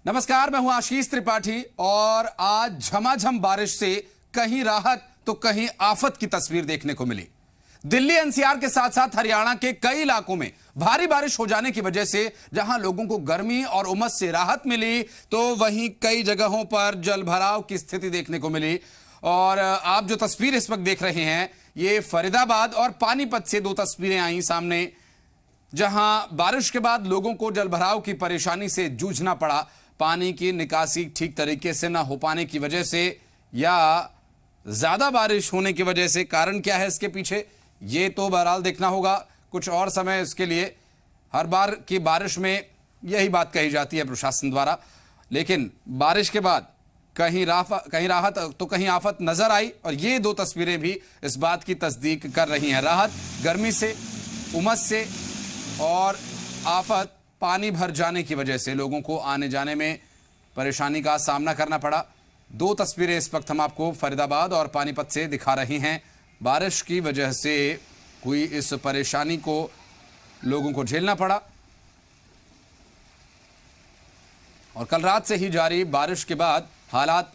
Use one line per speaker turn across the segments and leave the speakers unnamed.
नमस्कार, मैं हूं आशीष त्रिपाठी और आज झमाझम बारिश से कहीं राहत तो कहीं आफत की तस्वीर देखने को मिली। दिल्ली एनसीआर के साथ साथ हरियाणा के कई इलाकों में भारी बारिश हो जाने की वजह से जहां लोगों को गर्मी और उमस से राहत मिली, तो वहीं कई जगहों पर जलभराव की स्थिति देखने को मिली। और आप जो तस्वीर इस वक्त देख रहे हैं, ये फरीदाबाद और पानीपत से दो तस्वीरें आई सामने, जहां बारिश के बाद लोगों को जलभराव की परेशानी से जूझना पड़ा। पानी की निकासी ठीक तरीके से ना हो पाने की वजह से या ज्यादा बारिश होने की वजह से, कारण क्या है इसके पीछे ये तो बहरहाल देखना होगा कुछ और समय इसके लिए। हर बार की बारिश में यही बात कही जाती है प्रशासन द्वारा, लेकिन बारिश के बाद कहीं राहत तो कहीं आफत नजर आई। और ये दो तस्वीरें भी इस बात की तस्दीक कर रही हैं। राहत गर्मी से, उमस से, और आफत पानी भर जाने की वजह से लोगों को आने जाने में परेशानी का सामना करना पड़ा। दो तस्वीरें इस वक्त हम आपको फरीदाबाद और पानीपत से दिखा रहे हैं। बारिश की वजह से हुई इस परेशानी को लोगों को झेलना पड़ा। और कल रात से ही जारी बारिश के बाद हालात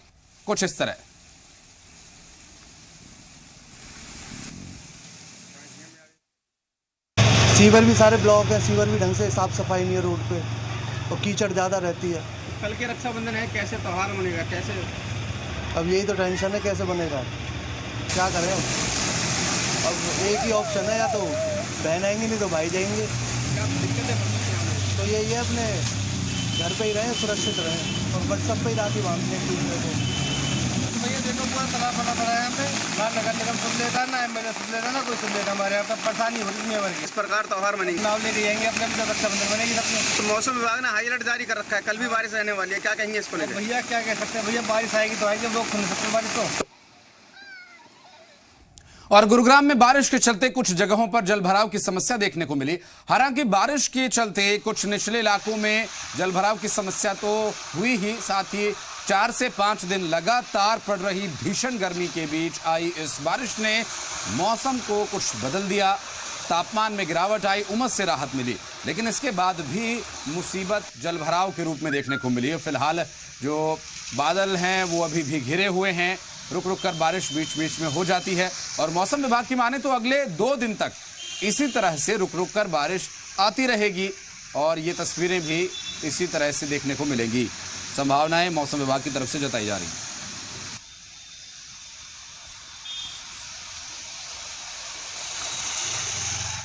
कुछ इस तरह।
सीवर भी सारे ब्लॉक है, सीवर भी ढंग से साफ सफाई नहीं है रोड पे, और कीचड़ ज़्यादा रहती है।
कल के रक्षाबंधन है, कैसे त्यौहार बनेगा, कैसे?
अब यही तो टेंशन है, कैसे बनेगा, क्या करें अब एक ही ऑप्शन है, या तो बहन आएंगे नहीं तो भाई जाएंगे।
क्या दिक्कतें बन सकती हैं?
तो यही है, अपने घर पे ही रहें, सुरक्षित रहें, और बस सब पे ही राखी बांधने की।
भैया देखो, पूरा तालाब बना पड़ा है यहाँ पे, ना नगर निगम सुन लेता, ना एमएलए सुन लेता, ना कोई सुन लेता। हमारे यहाँ पे परेशानी हो रही है।
इस प्रकार त्यौहार मनेगी,
नाम ले जाएंगे अपने भी, रक्षाबंधन बनेगी अपने।
तो मौसम विभाग ने हाई अलर्ट जारी कर रखा है, कल भी बारिश रहने वाली है, क्या कहेंगे इसको लेकर?
भैया क्या कह सकते हैं, भैया बारिश आएगी तो आएगी, लोग सुन सकते हैं बारिश तो।
और गुरुग्राम में बारिश के चलते कुछ जगहों पर जलभराव की समस्या देखने को मिली। हालांकि बारिश के चलते कुछ निचले इलाकों में जलभराव की समस्या तो हुई ही, साथ ही 4 से 5 दिन लगातार पड़ रही भीषण गर्मी के बीच आई इस बारिश ने मौसम को कुछ बदल दिया। तापमान में गिरावट आई, उमस से राहत मिली, लेकिन इसके बाद भी मुसीबत जलभराव के रूप में देखने को मिली। फिलहाल जो बादल हैं वो अभी भी घिरे हुए हैं, रुक रुक कर बारिश बीच बीच में हो जाती है। और मौसम विभाग की माने तो अगले 2 दिन तक इसी तरह से रुक रुक कर बारिश आती रहेगी और ये तस्वीरें भी इसी तरह से देखने को मिलेंगी। संभावनाएं मौसम विभाग की तरफ से जताई जा रही हैं।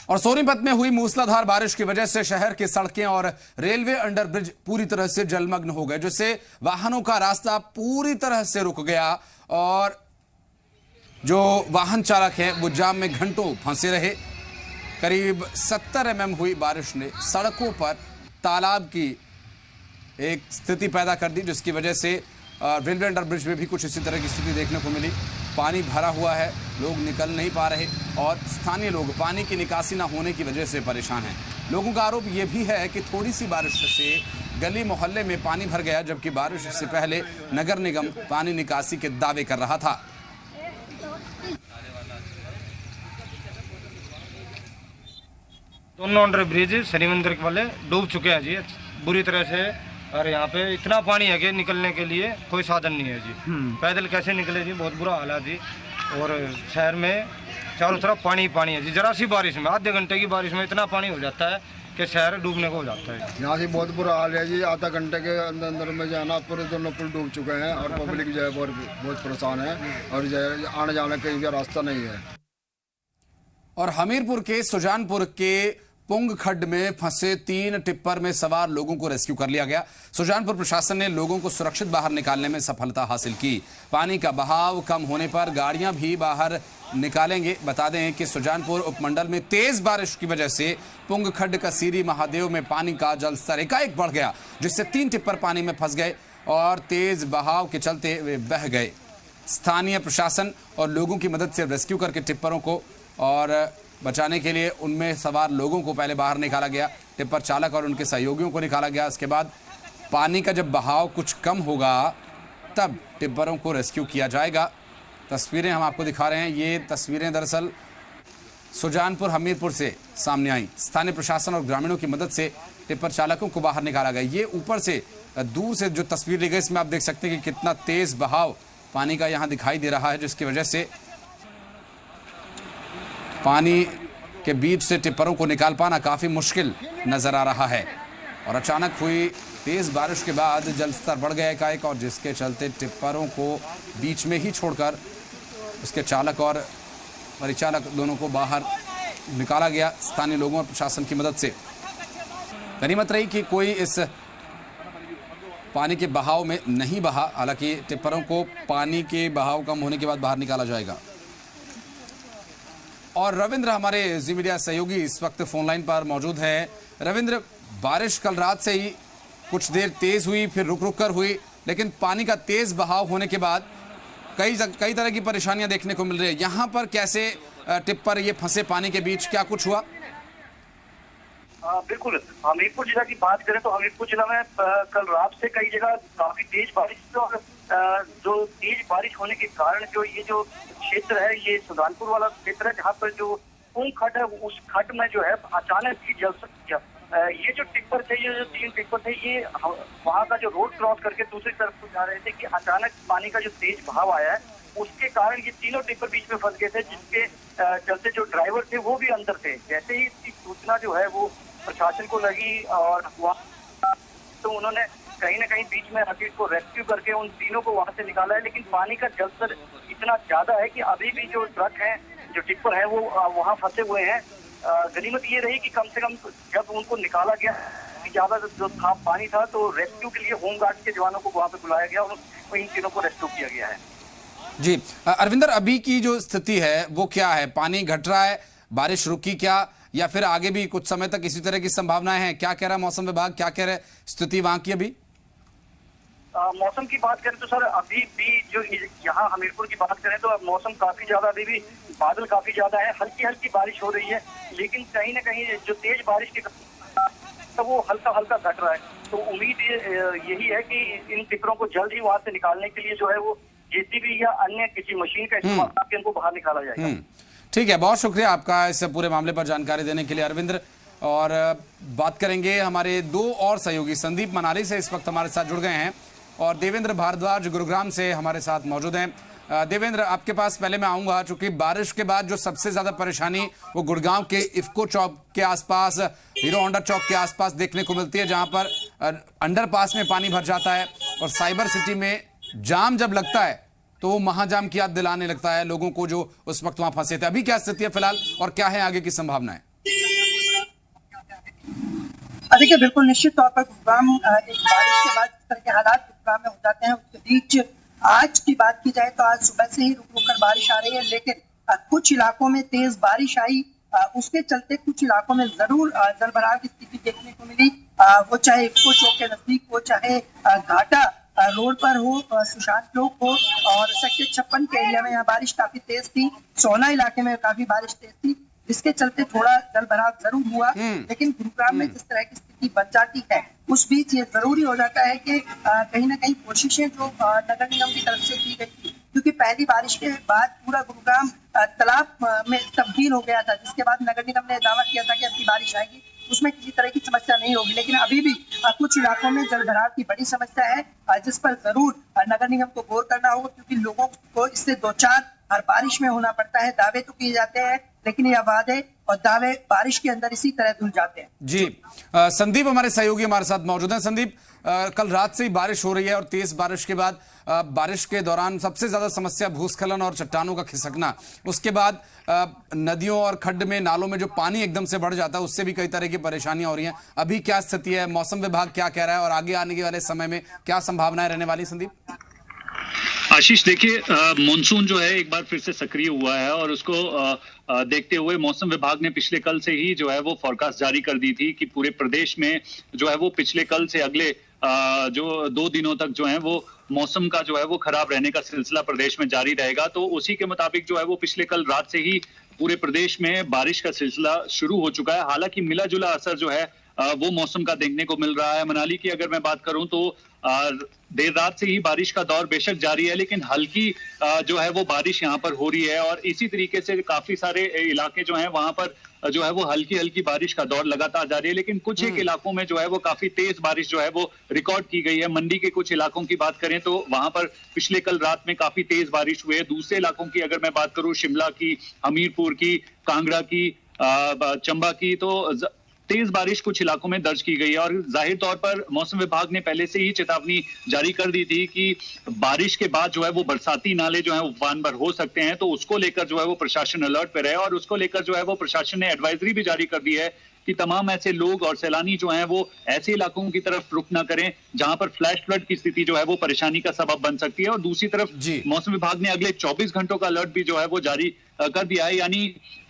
और सोनीपत में हुई मूसलाधार बारिश की वजह से शहर की सड़कें और रेलवे अंडरब्रिज पूरी तरह से जलमग्न हो गए, जिससे वाहनों का रास्ता पूरी तरह से रुक गया और जो वाहन चालक हैं वो जाम में घंटों फंसे रहे। करीब 70 mm हुई बारिश ने सड़कों पर तालाब की एक स्थिति पैदा कर दी, जिसकी वजह से रेलवे अंडरब्रिज में भी कुछ इसी तरह की स्थिति देखने को मिली। पानी भरा हुआ है, लोग निकल नहीं पा रहे और स्थानीय लोग पानी की निकासी ना होने की वजह से परेशान हैं। लोगों का आरोप यह भी है कि थोड़ी सी बारिश से गली मोहल्ले में पानी भर गया, जबकि बारिश से पहले नगर निगम पानी निकासी के दावे कर रहा था।
दोनों अंडर ब्रिज शनि मंदिर वाले डूब चुके हैं जी बुरी तरह से। और यहाँ पे इतना पानी है कि निकलने के लिए कोई साधन नहीं है जी। पैदल कैसे निकले जी, बहुत बुरा हाल है जी। और शहर में चारों तरफ पानी पानी है जी। जरा सी बारिश में, आधे घंटे की बारिश में इतना पानी हो जाता है कि शहर डूबने को हो जाता है।
यहाँ से बहुत बुरा हाल है जी। आधा घंटे के अंदर में जाना, पूरे दोनों पुल डूब चुके हैं और पब्लिक जो है बहुत परेशान है और आने जाने का कहीं भी रास्ता नहीं है।
और हमीरपुर के सुजानपुर के पुंग खड्ड में फंसे 3 टिप्पर में सवार लोगों को रेस्क्यू कर लिया गया। सुजानपुर प्रशासन ने लोगों को सुरक्षित बाहर निकालने में सफलता हासिल की। पानी का बहाव कम होने पर गाड़ियां भी बाहर निकालेंगे। बता दें कि सुजानपुर उपमंडल में तेज बारिश की वजह से पुंग खड्ड कसीरी महादेव में पानी का जलस्तर एकाएक बढ़ गया, जिससे 3 टिप्पर पानी में फंस गए और तेज बहाव के चलते वे बह गए। स्थानीय प्रशासन और लोगों की मदद से रेस्क्यू करके टिप्परों को और बचाने के लिए उनमें सवार लोगों को पहले बाहर निकाला गया। टिप्पर चालक और उनके सहयोगियों को निकाला गया। इसके बाद पानी का जब बहाव कुछ कम होगा तब टिप्परों को रेस्क्यू किया जाएगा। तस्वीरें हम आपको दिखा रहे हैं। ये तस्वीरें दरअसल सुजानपुर हमीरपुर से सामने आई। स्थानीय प्रशासन और ग्रामीणों की मदद से टिप्पर चालकों को बाहर निकाला गया। ये ऊपर से दूर से जो तस्वीर ली गई इसमें आप देख सकते हैं कि कितना तेज बहाव पानी का यहाँ दिखाई दे रहा है, जिसकी वजह से पानी के बीच से टिप्परों को निकाल पाना काफ़ी मुश्किल नज़र आ रहा है। और अचानक हुई तेज़ बारिश के बाद जल स्तर बढ़ गया एकाएक, और जिसके चलते टिप्परों को बीच में ही छोड़कर उसके चालक और परिचालक दोनों को बाहर निकाला गया स्थानीय लोगों और प्रशासन की मदद से। गनीमत रही कि कोई इस पानी के बहाव में नहीं बहा, हालांकि टिप्परों को पानी के बहाव कम होने के बाद बाहर निकाला जाएगा। और रविंद्र हमारे जी मीडिया सहयोगी इस वक्त फोन लाइन पर मौजूद है। रविंद्र, बारिश कल रात से ही कुछ देर तेज हुई, फिर रुक रुक कर हुई, लेकिन पानी का तेज बहाव होने के बाद कई तरह की परेशानियां देखने को मिल रही है। यहाँ पर कैसे टिप्पर ये फंसे पानी के बीच, क्या कुछ हुआ?
बिल्कुल, हमीरपुर जिला की बात करें तो हमीरपुर जिला में कल रात से कई जगह काफी तेज बारिश हुई, और जो तेज बारिश होने के कारण जो ये जो क्षेत्र है, ये सुल्तानपुर वाला क्षेत्र है, जहाँ पर जो पुंग खड्ड है, उस खड्ड में जो है अचानक ही जल सकती है। ये जो टिप्पर थे, ये जो 3 टिप्पर थे, ये वहाँ का जो रोड क्रॉस करके दूसरी तरफ को जा रहे थे कि अचानक पानी का जो तेज बहाव आया है, उसके कारण ये तीनों टिप्पर बीच में फंस गए थे, जिसके चलते जो ड्राइवर थे वो भी अंदर थे। जैसे ही इसकी सूचना जो है वो प्रशासन को लगी, और तो उन्होंने कहीं ना कहीं बीच में आके इसको रेस्क्यू करके उन तीनों को वहां से निकाला है। लेकिन पानी का जलस्तर इतना ज्यादा है कि अभी भी जो ट्रक हैं, जो टिप्पर है, वो वहां फंसे हुए हैं। गनीमत ये रही कि कम से कम जब उनको निकाला गया, ज्यादा जो था पानी था, तो रेस्क्यू के लिए होमगार्ड के जवानों को वहां पे बुलाया गया और इन तीनों को रेस्क्यू किया गया है।
जी अरविंदर, अभी की जो स्थिति है वो क्या है? पानी घट रहा है, बारिश रुकी क्या, या फिर आगे भी कुछ समय तक इसी तरह की संभावनाएं हैं? क्या कह रहा है मौसम विभाग, क्या कह रहा है स्थिति वहां की अभी?
मौसम की बात करें तो सर, अभी भी जो यहाँ हमीरपुर की बात करें तो मौसम काफी ज्यादा, अभी भी बादल काफी ज्यादा है, हल्की हल्की बारिश हो रही है, लेकिन कहीं ना कहीं जो तेज बारिश की तो वो हल्का हल्का घट रहा है। तो उम्मीद यही है कि इन टिप्परों को जल्द ही वहां से निकालने के लिए जो है वो जेसीबी या अन्य किसी मशीन का इस्तेमाल करके इनको बाहर निकाला जाएगा।
ठीक है, बहुत शुक्रिया आपका इस पूरे मामले पर जानकारी देने के लिए अरविंद्र। और बात करेंगे हमारे 2 और सहयोगी, संदीप मनाली से इस वक्त हमारे साथ जुड़ गए हैं, और देवेंद्र भारद्वाज गुरुग्राम से हमारे साथ मौजूद हैं। देवेंद्र, आपके पास पहले मैं आऊंगा, चूंकि बारिश के बाद जो सबसे ज्यादा परेशानी वो गुड़गांव के इफ्को चौक के आसपास, हीरो होंडा चौक के आसपास देखने को मिलती है, जहां पर अंडरपास में पानी भर जाता है, और साइबर सिटी में जाम जब लगता है तो वो महाजाम की याद दिलाने लगता है लोगों को जो उस वक्त वहां फंसे थे। अभी क्या स्थिति है फिलहाल, और क्या है आगे की संभावनाएं?
देखिए, बिल्कुल निश्चित तौर पर गुरुग्राम एक बारिश के बाद जिस तरह के हालात गुरुग्राम में हो जाते हैं, उसके बीच आज की बात की जाए तो आज सुबह से ही रुक रुक कर बारिश आ रही है, लेकिन कुछ इलाकों में तेज बारिश आई, उसके चलते कुछ इलाकों में जरूर जलभराव की स्थिति देखने को मिली। वो चाहे इफ्को चौक के नजदीक हो, चाहे घाटा रोड पर हो, सुशांत चौक हो, और सेक्टर 56 के एरिया में यहाँ बारिश काफी तेज थी। सोना इलाके में काफी बारिश तेज थी, जिसके चलते थोड़ा जलभराव जरूर हुआ, लेकिन गुरुग्राम में जिस तरह की स्थिति बन जाती है, उस बीच ये जरूरी हो जाता है कि कहीं ना कहीं कोशिशें जो नगर निगम की तरफ से की गई थी, क्योंकि पहली बारिश के बाद पूरा गुरुग्राम तालाब में तब्दील हो गया था, जिसके बाद नगर निगम ने दावा किया था कि अब की बारिश आएगी उसमें किसी तरह की समस्या नहीं होगी, लेकिन अभी भी कुछ इलाकों में जलभराव की बड़ी समस्या है, जिस पर जरूर नगर निगम को गौर करना होगा, क्योंकि लोगों को इससे 2-4 हर बारिश में होना पड़ता है। दावे तो किए जाते हैं, लेकिन ये वादे और दावे बारिश के अंदर इसी तरह धुल जाते हैं।
जी संदीप हमारे सहयोगी हमारे साथ मौजूद हैं। संदीप, कल रात से ही बारिश हो रही है, और तेज बारिश के बाद बारिश के दौरान सबसे ज्यादा समस्या भूस्खलन और चट्टानों का खिसकना, उसके बाद नदियों और खड्ड में, नालों में जो पानी एकदम से बढ़ जाता है, उससे भी कई तरह की परेशानियां हो रही हैं। अभी क्या स्थिति है, मौसम विभाग क्या कह रहा है, और आगे आने वाले समय में क्या संभावनाएं रहने वाली? संदीप
आशीष, देखिए, मानसून जो है एक बार फिर से सक्रिय हुआ है, और उसको देखते हुए मौसम विभाग ने पिछले कल से ही जो है वो फोरकास्ट जारी कर दी थी कि पूरे प्रदेश में जो है वो पिछले कल से अगले जो 2 दिनों तक जो है वो मौसम का जो है वो खराब रहने का सिलसिला प्रदेश में जारी रहेगा। तो उसी के मुताबिक जो है वो पिछले कल रात से ही पूरे प्रदेश में बारिश का सिलसिला शुरू हो चुका है। हालांकि मिला जुला असर जो है वो मौसम का देखने को मिल रहा है। मनाली की अगर मैं बात करूं तो देर रात से ही बारिश का दौर बेशक जारी है, लेकिन हल्की जो है वो बारिश यहाँ पर हो रही है और इसी तरीके से काफी सारे इलाके जो हैं वहां पर जो है वो हल्की हल्की बारिश का दौर लगातार जारी है। लेकिन कुछ एक इलाकों में जो है वो काफी तेज बारिश जो है वो रिकॉर्ड की गई है। मंडी के कुछ इलाकों की बात करें तो वहां पर पिछले कल रात में काफी तेज बारिश हुई है। दूसरे इलाकों की अगर मैं बात करूं, शिमला की, हमीरपुर की, कांगड़ा की, चंबा की, तो तेज बारिश कुछ इलाकों में दर्ज की गई है। और जाहिर तौर पर मौसम विभाग ने पहले से ही चेतावनी जारी कर दी थी कि बारिश के बाद जो है वो बरसाती नाले जो है उफान पर हो सकते हैं, तो उसको लेकर जो है वो प्रशासन अलर्ट पे रहे और उसको लेकर जो है वो प्रशासन ने एडवाइजरी भी जारी कर दी है कि तमाम ऐसे लोग और सैलानी जो हैं वो ऐसे इलाकों की तरफ रुख ना करें जहां पर फ्लैश फ्लड की स्थिति जो है वो परेशानी का सबब बन सकती है। और दूसरी तरफ मौसम विभाग ने अगले 24 घंटों का अलर्ट भी जो है वो जारी कर दिया है, यानी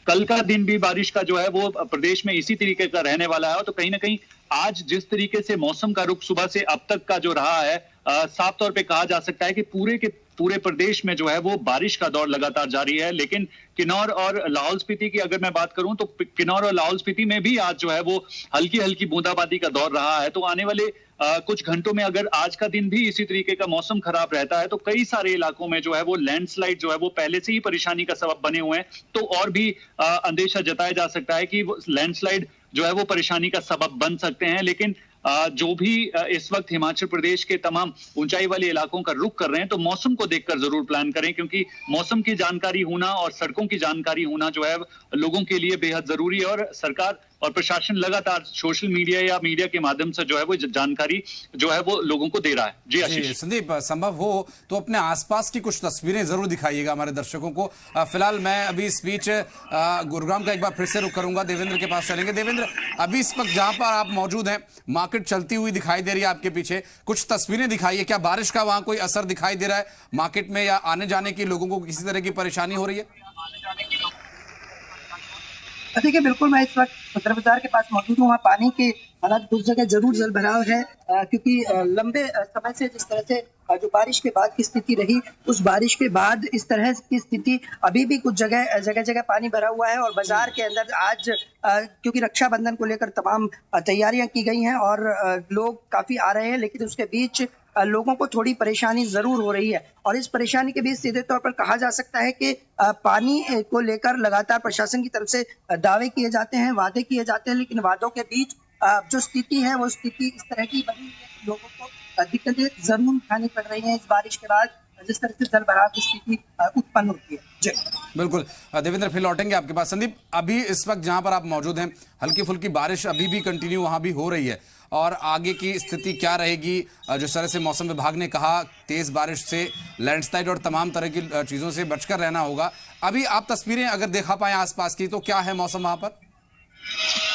कल का दिन भी बारिश का जो है वो प्रदेश में इसी तरीके का रहने वाला है। तो कहीं ना कहीं आज जिस तरीके से मौसम का रुख सुबह से अब तक का जो रहा है, साफ तौर पे कहा जा सकता है कि पूरे प्रदेश में जो है वो बारिश का दौर लगातार जारी है। लेकिन किन्नौर और लाहौल स्पीति की अगर मैं बात करूं तो किन्नौर और लाहौल स्पीति में भी आज जो है वो हल्की हल्की बूंदाबांदी का दौर रहा है। तो आने वाले कुछ घंटों में अगर आज का दिन भी इसी तरीके का मौसम खराब रहता है तो कई सारे इलाकों में जो है वो लैंडस्लाइड जो है वो पहले से ही परेशानी का सबब बने हुए हैं, तो और भी अंदेशा जताया जा सकता है कि लैंडस्लाइड जो है वो परेशानी का सबब बन सकते हैं। लेकिन जो भी इस वक्त हिमाचल प्रदेश के तमाम ऊंचाई वाले इलाकों का रुख कर रहे हैं तो मौसम को देखकर जरूर प्लान करें, क्योंकि मौसम की जानकारी होना और सड़कों की जानकारी होना जो है लोगों के लिए बेहद जरूरी है। और सरकार और प्रशासन लगातार सोशल मीडिया या मीडिया के माध्यम से जो है वो जानकारी जो है वो लोगों को दे रहा है। जी आशीष।
संदीप, संभव हो तो अपने आसपास की कुछ तस्वीरें जरूर दिखाइएगा हमारे दर्शकों को। फिलहाल मैं अभी स्पीच गुरुग्राम का एक बार फिर से रुख करूंगा, देवेंद्र के पास चलेंगे। देवेंद्र, अभी इस वक्त जहां पर आप मौजूद हैं मार्केट चलती हुई दिखाई दे रही है आपके पीछे, कुछ तस्वीरें दिखाइए। क्या बारिश का वहां कोई असर दिखाई दे रहा है मार्केट में, या आने जाने की लोगों को किसी तरह की परेशानी हो रही है?
देखिए, बिल्कुल मैं इस वक्त सदर बाजार के पास मौजूद हूँ। वहाँ पानी के हालात कुछ जगह जरूर जल भराव है, क्योंकि लंबे समय से जिस तरह से जो बारिश के बाद की स्थिति रही, उस बारिश के बाद इस तरह की स्थिति अभी भी कुछ जगह जगह पानी भरा हुआ है। और बाजार के अंदर आज क्योंकि रक्षाबंधन को लेकर तमाम तैयारियां की गई हैं और लोग काफी आ रहे हैं, लेकिन उसके बीच लोगों को थोड़ी परेशानी जरूर हो रही है। और इस परेशानी के बीच सीधे तौर पर कहा जा सकता है कि पानी को लेकर लगातार प्रशासन की तरफ से दावे किए जाते हैं, वादे किए जाते हैं, लेकिन वादों के बीच जो स्थिति है वो स्थिति इस तरह की बनी है, लोगों को दिक्कतें जरूर उठानी पड़ रही हैं इस बारिश के बाद, जिस तरह से जल भराव की स्थिति उत्पन्न होती है। जी
बिल्कुल देवेंद्र, फिर लौटेंगे आपके पास। संदीप, अभी इस वक्त जहां पर आप मौजूद हैं हल्की फुल्की बारिश अभी भी कंटिन्यू वहां भी हो रही है, और आगे की स्थिति क्या रहेगी? जिस तरह से मौसम विभाग ने कहा तेज बारिश से लैंडस्लाइड और तमाम तरह की चीजों से बचकर रहना होगा। अभी आप तस्वीरें अगर देखा पाए आसपास की, तो क्या है मौसम वहां पर?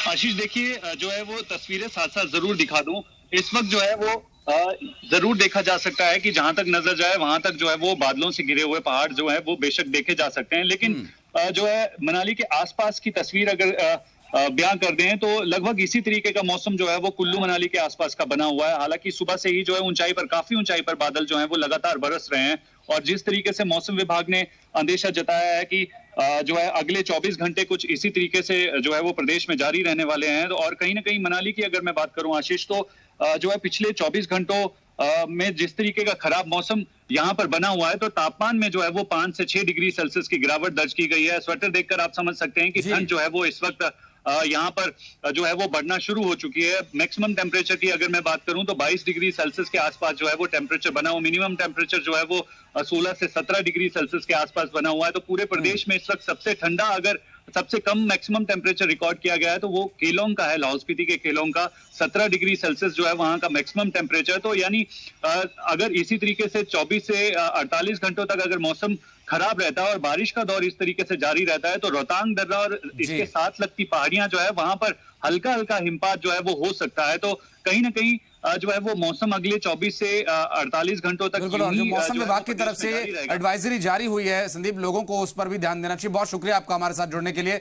आशीष, देखिए जो है वो तस्वीरें साथ साथ जरूर दिखा दूं। इस वक्त जो है वो जरूर देखा जा सकता है कि जहां तक नजर जाए वहां तक जो है वो बादलों से घिरे हुए पहाड़ जो है वो बेशक देखे जा सकते हैं। लेकिन जो है मनाली के आसपास की तस्वीर अगर बयां कर दें तो लगभग इसी तरीके का मौसम जो है वो कुल्लू मनाली के आसपास का बना हुआ है। हालांकि सुबह से ही जो है काफी ऊंचाई पर बादल जो है वो लगातार बरस रहे हैं, और जिस तरीके से मौसम विभाग ने अंदेशा जताया है कि जो है अगले 24 घंटे कुछ इसी तरीके से जो है वो प्रदेश में जारी रहने वाले हैं। और कहीं ना कहीं मनाली की अगर मैं बात करूं आशीष, तो जो है पिछले 24 घंटों में जिस तरीके का खराब मौसम यहाँ पर बना हुआ है, तो तापमान में जो है वो 5 से 6 डिग्री सेल्सियस की गिरावट दर्ज की गई है। स्वेटर देखकर आप समझ सकते हैं कि ठंड जो है वो इस वक्त यहाँ पर जो है वो बढ़ना शुरू हो चुकी है। मैक्सिमम टेम्परेचर की अगर मैं बात करूं तो 22 डिग्री सेल्सियस के आसपास जो है वो टेम्परेचर बना हुआ, मिनिमम टेम्परेचर जो है वो 16 से 17 डिग्री सेल्सियस के आसपास बना हुआ है। तो पूरे प्रदेश में इस वक्त सबसे ठंडा, अगर सबसे कम मैक्सिमम टेम्परेचर रिकॉर्ड किया गया है तो वो केलोंग का है, लाहौल स्पीति के केलोंग का 17 डिग्री सेल्सियस जो है वहां का मैक्सिमम टेम्परेचर। तो यानी अगर इसी तरीके से 24 से 48 घंटों तक अगर मौसम खराब रहता है और बारिश का दौर इस तरीके से जारी रहता है तो रोहतांग दर्रा और इसके साथ लगती पहाड़ियां जो है वहां पर हल्का हल्का हिमपात जो है वो हो सकता है। तो कहीं ना कहीं जो है वो मौसम अगले 24 से 48 घंटों तक
बिल्कुल, और जो मौसम विभाग की तरफ से एडवाइजरी जारी हुई है संदीप, लोगों को उस पर भी ध्यान देना चाहिए। बहुत शुक्रिया आपका हमारे साथ जुड़ने के लिए।